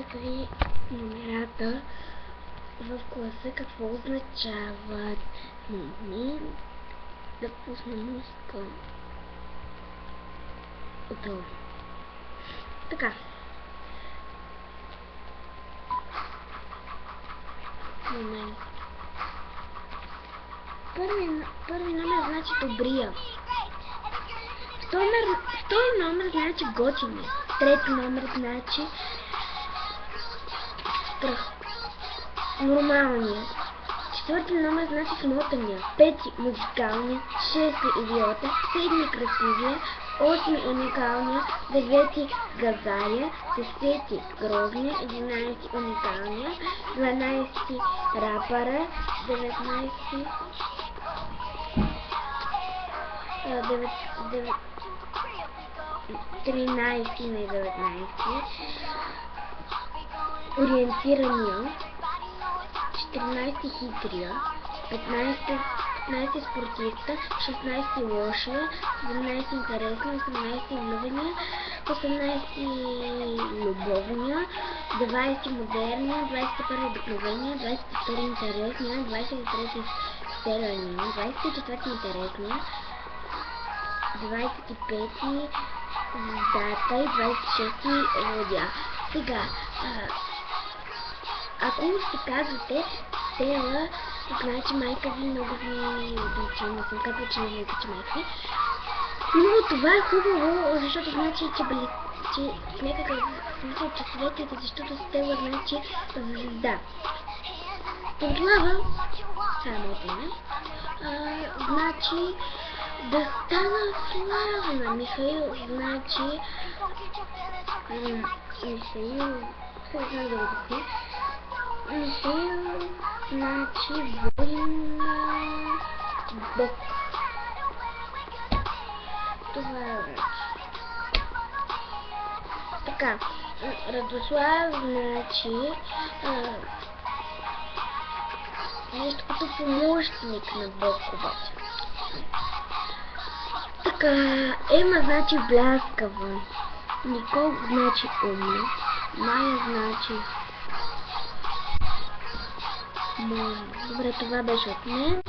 името и номерата в класа какво означават. Да пусна музика отдолу. Така. Момент. Първи номер значи добрия. Втори номер значи готиния. Трети номер значи нормалния. Четвърти номер значи смотания. Пети музикалния. Шести идиота. Седми красивия. Осми уникалния. Девети газария. Десети грозния. 11 уникалния. 12 рапъра. 19 13 на 19 ориентирания, 14 хитрия, 15 спортиста, 16 лошия, 17 интересния, 18 влюбения, 18 любовния, 20 модерния, 21 обикновения, 22 интересния, 23 стелания, 24 интересния, 25 дата и 26 лудя. Сега, ако си казвате Стела, значи майка ви много ви обича. Не съм казвала, че не ви обича майка ви. Но това е хубаво, защото значи, че в някакъв смисъл, че светлите, защото Стела значи звезда. Пожелавам, само име, значи да стана славна. Михаил значи Михаил значи воин Бог. Това е така. Радослав значи нещо като помощник на Бог обаче. Така, Ема значи бляскава, Никол значи умна, Майя значи може. Добре, това беше от мен.